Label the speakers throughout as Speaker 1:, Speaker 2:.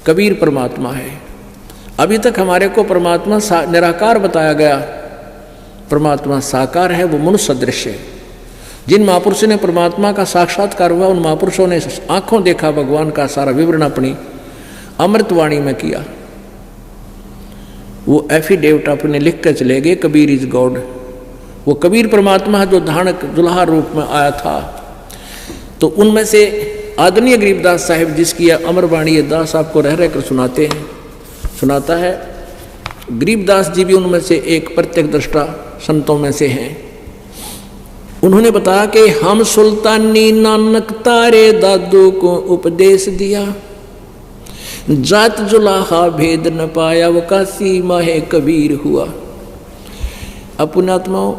Speaker 1: कबीर परमात्मा है। अभी तक हमारे को परमात्मा निराकार बताया गया, परमात्मा साकार है, वो मनुष्य सदृश है। जिन महापुरुषों ने परमात्मा का साक्षात्कार हुआ उन महापुरुषों ने आंखों देखा भगवान का सारा विवरण अपनी अमृतवाणी में किया। वो एफिडेविट अपने लिख कर चले गए, कबीर इज गॉड। वो कबीर परमात्मा जो धानक दुल्हा रूप में आया था। तो उनमें से आदरणीय गरीबदास साहिब जिसकी अमरवाणी दास आपको रह रहकर सुनाता है, गरीबदास जी भी उनमें से एक प्रत्यक्ष दृष्टा संतों में से हैं। उन्होंने बताया कि हम सुल्तानी नानक तारे दादू को उपदेश दिया, जात जुलाहा भेद न पाया, वो काशी माहे कबीर हुआ। अब पुण्यात्माओं,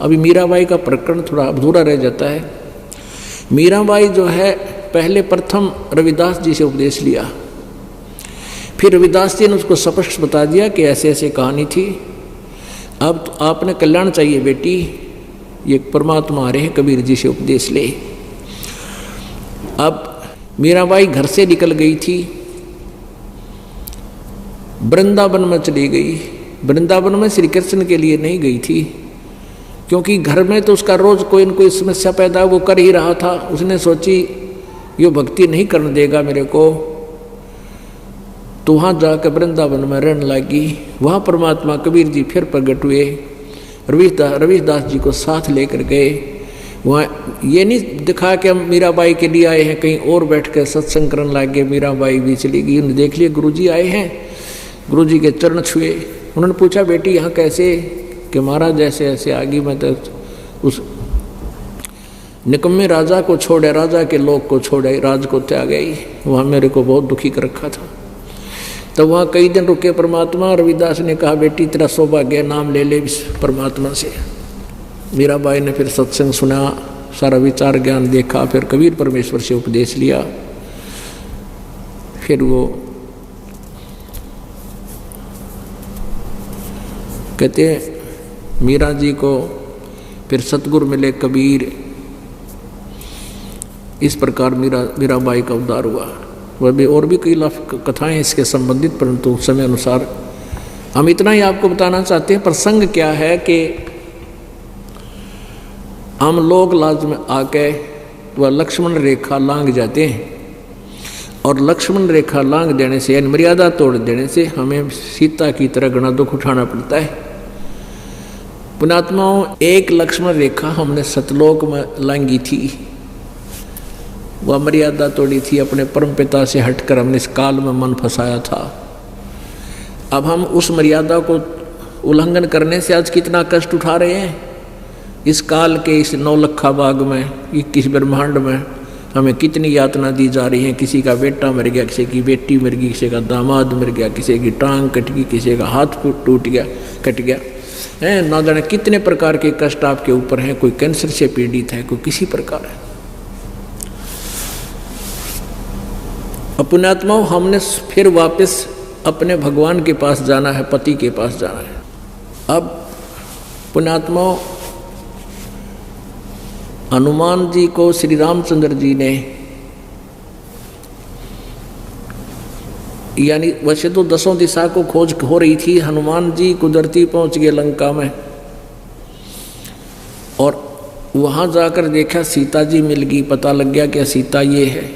Speaker 1: अभी मीराबाई का प्रकरण थोड़ा अधूरा रह जाता है। मीराबाई जो है पहले प्रथम रविदास जी से उपदेश लिया, फिर रविदास जी ने उसको स्पष्ट बता दिया कि ऐसे ऐसे कहानी थी, अब तो आपने कल्याण चाहिए बेटी, ये परमात्मा आ रहे हैं, कबीर जी से उपदेश ले। अब मीराबाई घर से निकल गई थी, वृंदावन में चली गई। वृंदावन में श्री कृष्ण के लिए नहीं गई थी, क्योंकि घर में तो उसका रोज कोई न कोई समस्या पैदा वो कर ही रहा था। उसने सोची ये भक्ति नहीं करने देगा मेरे को, तो वहाँ जाकर वृंदावन में रहने लगी। वहाँ परमात्मा कबीर जी फिर प्रकट हुए, रविदास जी को साथ लेकर गए। वहाँ ये नहीं दिखा कि हम मीराबाई के लिए आए हैं, कहीं और बैठ कर सत्संग करने लगे। मीराबाई भी चली गई, उन्हें देख लिया गुरुजी आए हैं, गुरुजी के चरण छुए। उन्होंने पूछा बेटी यहाँ कैसे? कि महाराज ऐसे ऐसे आगे मैं तो उस निकम्मे राजा को छोड़े, राजा के लोग को छोड़े, राज को त्याग गई, वहाँ मेरे को बहुत दुखी कर रखा था। तो वहाँ कई दिन रुके परमात्मा। रविदास ने कहा बेटी तेरा सौभाग्य, नाम ले ले परमात्मा से। मीराबाई ने फिर सत्संग सुना, सारा विचार ज्ञान देखा, फिर कबीर परमेश्वर से उपदेश लिया। फिर वो कहते मीरा जी को फिर सतगुरु मिले कबीर। इस प्रकार मीराबाई का उद्धार हुआ। वह भी और भी कई कथाएं इसके संबंधित, परंतु समय अनुसार हम इतना ही आपको बताना चाहते हैं। प्रसंग क्या है कि हम लोग लाज में आके वह लक्ष्मण रेखा लांघ जाते हैं, और लक्ष्मण रेखा लांघ देने से यानी मर्यादा तोड़ देने से हमें सीता की तरह घना दुख उठाना पड़ता है। पुण्यात्माओं, एक लक्ष्मण रेखा हमने सतलोक में लांघी थी, वह मर्यादा तोड़ी थी, अपने परमपिता से हटकर हमने इस काल में मन फंसाया था। अब हम उस मर्यादा को उल्लंघन करने से आज कितना कष्ट उठा रहे हैं। इस काल के इस नौलखा बाग में, 21 ब्रह्मांड में हमें कितनी यातना दी जा रही है। किसी का बेटा मर गया, किसी की बेटी मर गई, किसी का दामाद मर गया, किसी की टांग कट गई, किसी का हाथ टूट गया, कट गया है। ना जाने कितने प्रकार के कष्ट आपके ऊपर हैं। कोई कैंसर से पीड़ित है, कोई किसी प्रकार है। पुण्यात्माओं, हमने फिर वापस अपने भगवान के पास जाना है, पति के पास जाना है। अब पुण्यात्माओं, हनुमान जी को श्री रामचंद्र जी ने, यानी वैसे तो 10 दिशा को खोज हो रही थी, हनुमान जी कुदरती पहुंच गए लंका में, और वहां जाकर देखा सीता जी मिल गई। पता लग गया कि सीता ये है।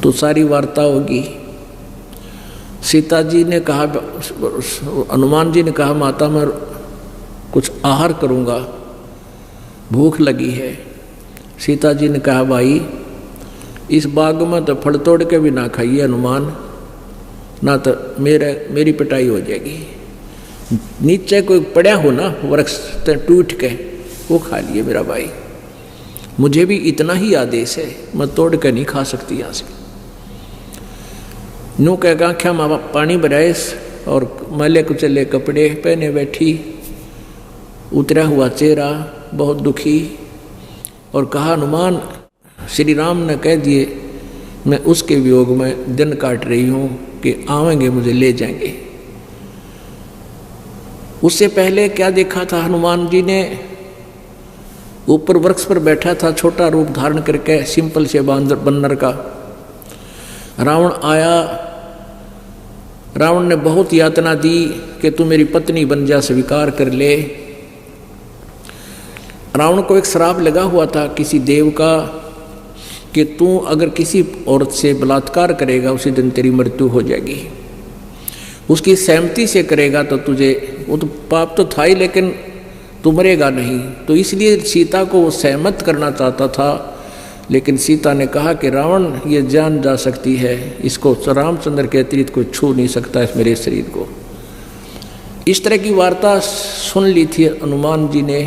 Speaker 1: तो सारी वार्ता होगी। सीता जी ने कहा, हनुमान जी ने कहा माता मैं कुछ आहार करूँगा, भूख लगी है। सीता जी ने कहा भाई इस बाग में तो फल तोड़ के भी ना खाइए हनुमान, ना तो मेरी पिटाई हो जाएगी। नीचे कोई पड़ा हो ना वृक्ष टूट के, वो खा लिए मेरा भाई। मुझे भी इतना ही आदेश है, मैं तोड़ के नहीं खा सकती यहाँ से। नू कह आख्या माँ पानी भराए और मैले कुचले कपड़े पहने बैठी, उतरा हुआ चेहरा, बहुत दुखी, और कहा हनुमान श्री राम ने कह दिए मैं उसके वियोग में दिन काट रही हूँ कि आवेंगे मुझे ले जाएंगे। उससे पहले क्या देखा था हनुमान जी ने ऊपर वृक्ष पर बैठा था छोटा रूप धारण करके, सिंपल से बन्नर का। रावण आया, रावण ने बहुत यातना दी कि तू मेरी पत्नी बन जा, स्वीकार कर ले। रावण को एक श्राप लगा हुआ था किसी देव का कि तू अगर किसी औरत से बलात्कार करेगा उसी दिन तेरी मृत्यु हो जाएगी। उसकी सहमति से करेगा तो तुझे, वो तो पाप तो था ही लेकिन तू मरेगा नहीं। तो इसलिए सीता को वो सहमत करना चाहता था, लेकिन सीता ने कहा कि रावण ये जान जा सकती है, इसको रामचंद्र के अतिरिक्त कोई छू नहीं सकता इस मेरे शरीर को। इस तरह की वार्ता सुन ली थी हनुमान जी ने।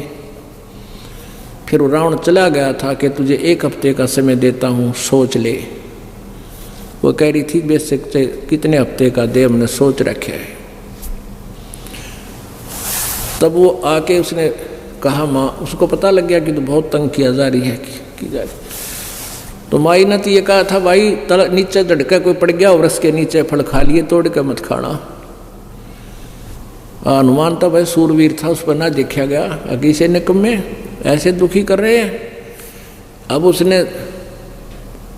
Speaker 1: फिर रावण चला गया था कि तुझे 1 हफ्ते का समय देता हूँ, सोच ले। वो कह रही थी बेशक कितने हफ्ते का दे, हमने सोच रखे है। तब वो आके उसने कहा माँ, उसको पता लग गया कि तो बहुत तंग किया जा रही है की जा रही। तो माई ने तो ये कहा था भाई नीचे झटका कोई पड़ गया और उसके नीचे फल खा लिए, तोड़ के मत खाना। हनुमान तो भाई सूरवीर था, उस पर ना देखा गया। अगी से निकम्मे ऐसे दुखी कर रहे हैं। अब उसने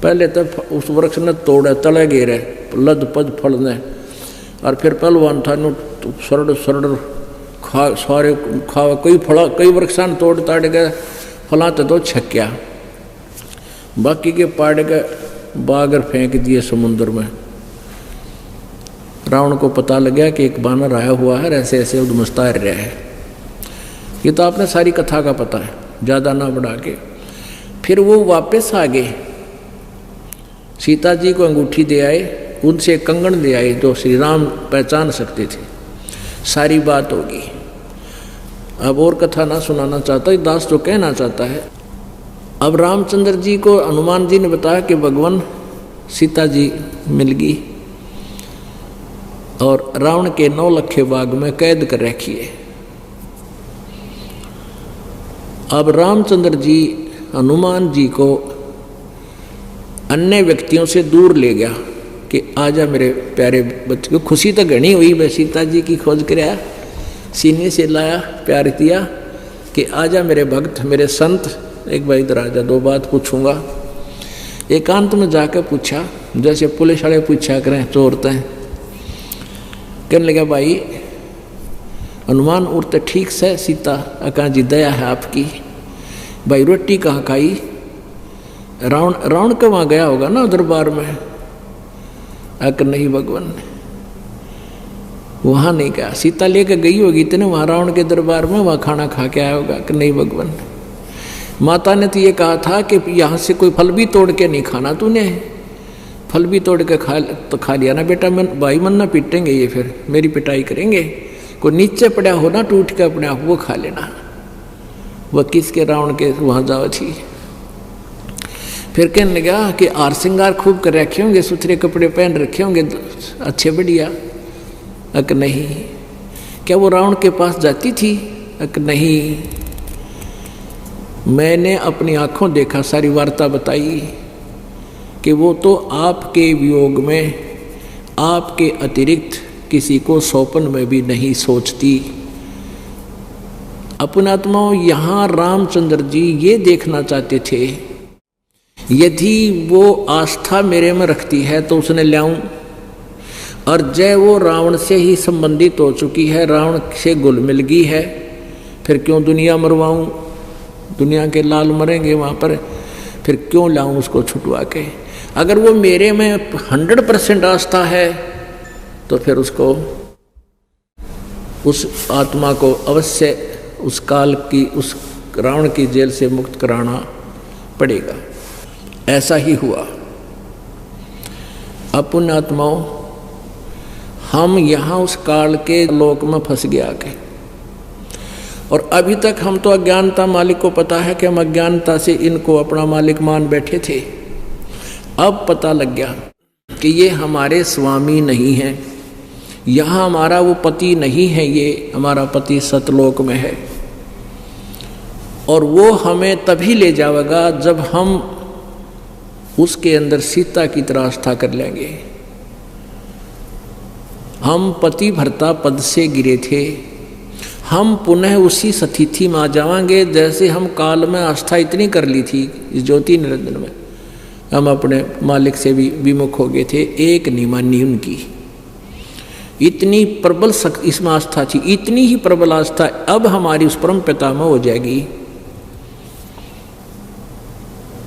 Speaker 1: पहले तो उस वृक्ष ने तोड़ा, तले गिरे लद पद फल ने, और फिर पहलवान था सरड़ सरड़ खा सारे खा, कई वृक्षान तोड़ ताड़ गए, फला तो छक्या, बाकी के पाड़ के बागर फेंक दिए समुद्र में। रावण को पता लग गया कि एक बानर आया हुआ है, ऐसे ऐसे उद्मस्ता रहा है। ये तो आपने सारी कथा का पता है, ज़्यादा ना बढ़ा के। फिर वो वापस आ गए, सीता जी को अंगूठी दे आए, उनसे कंगन दे आए जो श्री राम पहचान सकते थे। सारी बात होगी। अब और कथा ना सुनाना चाहता, दास जो कहना चाहता है। अब रामचंद्र जी को हनुमान जी ने बताया कि भगवान सीता जी मिल गई और रावण के 9 लखे बाग में कैद कर रखी है। अब रामचंद्र जी हनुमान जी को अन्य व्यक्तियों से दूर ले गया कि आजा मेरे प्यारे बच्चे को। खुशी तो घनी हुई, मैं सीता जी की खोज कराया, सीने से लाया, प्यार किया कि आजा मेरे भक्त, मेरे संत, एक बार इधर आजा, 2 बात पूछूंगा। एकांत में जाकर पूछा, जैसे पुलिस वाले पूछा करें चोरते हैं। कहने लगा भाई हनुमान उड़ते ठीक से, सीता अका जी दया है आपकी, भाई रोटी कहाँ खाई? रावण के वहाँ गया होगा ना दरबार में। अक नहीं भगवान, वहाँ नहीं गया, सीता लेकर गई होगी इतने वहाँ रावण के दरबार में, वहाँ खाना खा के आया होगा कि नहीं भगवान। माता ने तो ये कहा था कि यहाँ से कोई फल भी तोड़ के नहीं खाना तूने, फल भी तोड़ के खा लिया ना बेटा, मैं भाई मन ना पीटेंगे ये, फिर मेरी पिटाई करेंगे। कोई नीचे पड़ा हो ना टूट के अपने आप, वो खा लेना। वह किसके रावण के वहाँ जाओ थी। फिर कहने लगा कि आर श्रृंगार खूब कर रखे होंगे, सुथरे कपड़े पहन रखे होंगे अच्छे बढ़िया। अक नहीं। क्या वो रावण के पास जाती थी? अक नहीं, मैंने अपनी आंखों देखा, सारी वार्ता बताई कि वो तो आपके वियोग में आपके अतिरिक्त किसी को सौंपन में भी नहीं सोचती। अपने आत्माओं, यहाँ रामचंद्र जी ये देखना चाहते थे यदि वो आस्था मेरे में रखती है तो उसने लाऊं, और जय वो रावण से ही संबंधित हो चुकी है, रावण से घुल मिल गई है, फिर क्यों दुनिया मरवाऊं? दुनिया के लाल मरेंगे वहाँ पर, फिर क्यों लाऊं उसको छुटवा के? अगर वो मेरे में 100% आस्था है तो फिर उसको, उस आत्मा को अवश्य उस काल की, उस रावण की जेल से मुक्त कराना पड़ेगा। ऐसा ही हुआ। अब पुण्य आत्माओं, हम यहाँ उस काल के लोक में फंस गया के, और अभी तक हम तो अज्ञानता, मालिक को पता है कि हम अज्ञानता से इनको अपना मालिक मान बैठे थे। अब पता लग गया कि ये हमारे स्वामी नहीं हैं, यहाँ हमारा वो पति नहीं है, ये हमारा पति सतलोक में है, और वो हमें तभी ले जाएगा जब हम उसके अंदर सीता की तरह आस्था कर लेंगे। हम पति भर्ता पद से गिरे थे, हम पुनः उसी स्थिति में आ जाएंगे जैसे हम काल में आस्था इतनी कर ली थी इस ज्योति निरंजन में, हम अपने मालिक से भी विमुख हो गए थे, एक नहीं मानी उनकी। इतनी प्रबल इसमें आस्था थी, इतनी ही प्रबल आस्था अब हमारी उस परम पिता में हो जाएगी,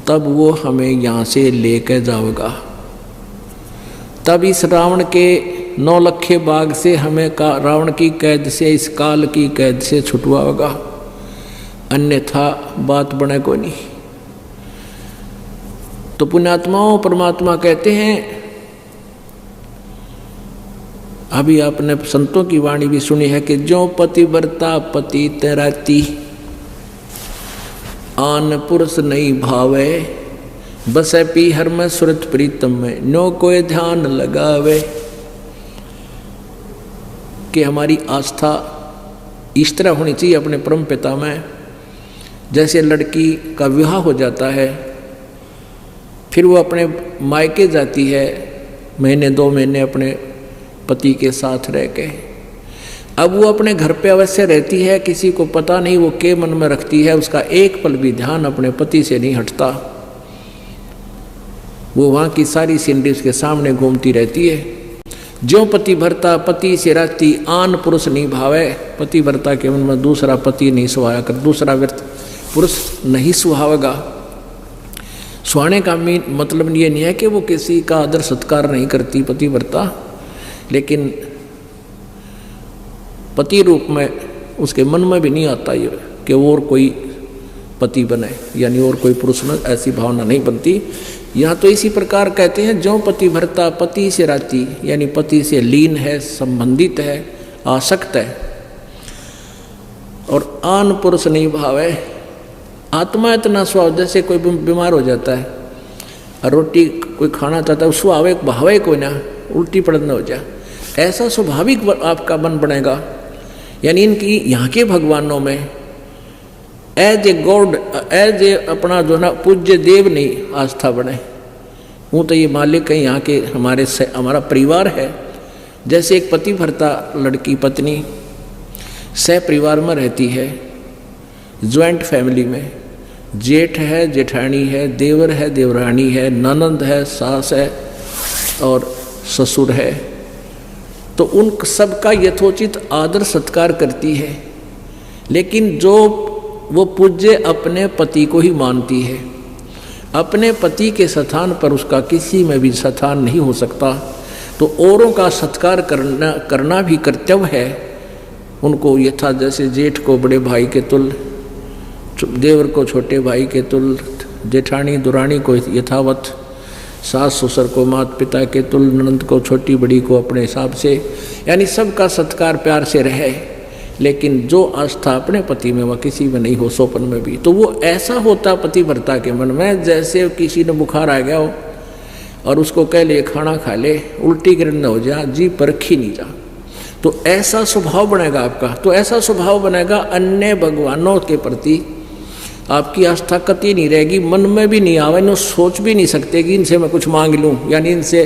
Speaker 1: तब वो हमें यहाँ से लेकर जाएगा। तब इस रावण के 9 लखे बाग से हमें रावण की कैद से, इस काल की कैद से छुटवाएगा, अन्यथा बात बने को नहीं। तो पुण्यात्माओं परमात्मा कहते हैं, अभी आपने संतों की वाणी भी सुनी है कि जो पतिव्रता पति तैराती, आन पुरुष नहीं भावे, बसे पीहर में सुरत प्रीतम में, नो कोई ध्यान लगावे। कि हमारी आस्था इस तरह होनी चाहिए अपने परम पिता में, जैसे लड़की का विवाह हो जाता है, फिर वो अपने मायके जाती है, महीने 2 महीने अपने पति के साथ रह के, अब वो अपने घर पे अवश्य रहती है, किसी को पता नहीं वो के मन में रखती है, उसका एक पल भी ध्यान अपने पति से नहीं हटता, वो वहाँ की सारी सीनरी उसके सामने घूमती रहती है। जो पतिव्रता पति से राती, आन पुरुष नहीं भावे, पतिव्रता के मन में दूसरा पति नहीं सुहाया कर, दूसरा पुरुष नहीं सुहावेगा। सुहाने का मतलब ये नहीं है कि वो किसी का आदर सत्कार नहीं करती पतिव्रता, लेकिन पति रूप में उसके मन में भी नहीं आता ये कि और कोई पति बने, यानी और कोई पुरुष में ऐसी भावना नहीं बनती। यहाँ तो इसी प्रकार कहते हैं, जो पतिव्रता पति से राती, यानी पति से लीन है, संबंधित है, आसक्त है, और आन पुरुष नहीं भावे। आत्मा इतना स्वभाव, जैसे कोई बीमार हो जाता है और रोटी कोई खाना चाहता है, स्वभाव भावे कोई ना, उल्टी पड़ना हो जाए, ऐसा स्वाभाविक आपका मन बनेगा। यानी इनकी यहाँ के भगवानों में as a god, as a अपना जो ना पूज्य देव नहीं आस्था बने, वो तो ये मालिक है, यहाँ के हमारा परिवार है। जैसे एक पतिव्रता लड़की पत्नी सह परिवार में रहती है, ज्वाइंट फैमिली में, जेठ है, जेठानी है, देवर है, देवरानी है, ननंद है, सास है और ससुर है, तो उन सबका यथोचित आदर सत्कार करती है। लेकिन जो वो पूज्य अपने पति को ही मानती है, अपने पति के स्थान पर उसका किसी में भी स्थान नहीं हो सकता, तो औरों का सत्कार करना भी कर्तव्य है उनको। यथा जैसे जेठ को बड़े भाई के तुल्य, देवर को छोटे भाई के तुल्य, जेठानी दुरानी को यथावत, सास ससुर को माता पिता के तुल्य, ननंद को छोटी बड़ी को अपने हिसाब से, यानी सबका सत्कार प्यार से रहे। लेकिन जो आस्था अपने पति में वह किसी में नहीं हो, सोपन में भी, तो वो ऐसा होता पतिव्रता के मन में जैसे किसी ने बुखार आ गया हो और उसको कह ले खाना खा ले, उल्टी गिरन हो जा, जी परखी नहीं जा, तो ऐसा स्वभाव बनेगा आपका। तो ऐसा स्वभाव बनेगा, अन्य भगवानों के प्रति आपकी आस्था कति नहीं रहेगी, मन में भी नहीं आवे, न सोच भी नहीं सकते कि इनसे मैं कुछ मांग लूँ, यानी इनसे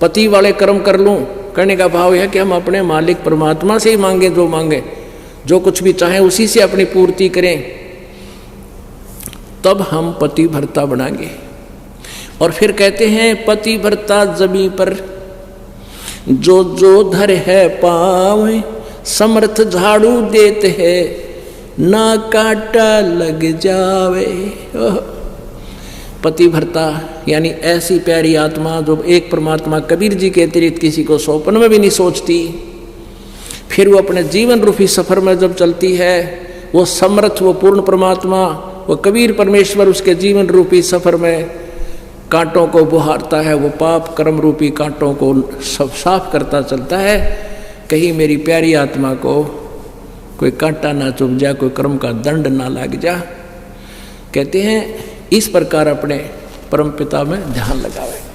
Speaker 1: पति वाले कर्म कर लूँ। कहने का भाव है कि हम अपने मालिक परमात्मा से ही मांगे, जो मांगे, जो कुछ भी चाहें उसी से अपनी पूर्ति करें, तब हम पतिव्रता बनाएंगे। और फिर कहते हैं, पतिव्रता जमीन पर जो जो धर है पाँव, समर्थ झाड़ू देते हैं, ना काटा लग जावे। पतिव्रता यानी ऐसी प्यारी आत्मा जो एक परमात्मा कबीर जी के अतिरिक्त किसी को सौंपन में भी नहीं सोचती, फिर वो अपने जीवन रूपी सफर में जब चलती है, वो समर्थ, वो पूर्ण परमात्मा, वो कबीर परमेश्वर उसके जीवन रूपी सफर में कांटों को बुहारता है, वो पाप कर्म रूपी कांटों को सब साफ करता चलता है, कहीं मेरी प्यारी आत्मा को कोई कांटा ना चुभ जा, कोई कर्म का दंड ना लग जा। कहते हैं इस प्रकार अपने परमपिता में ध्यान लगावे।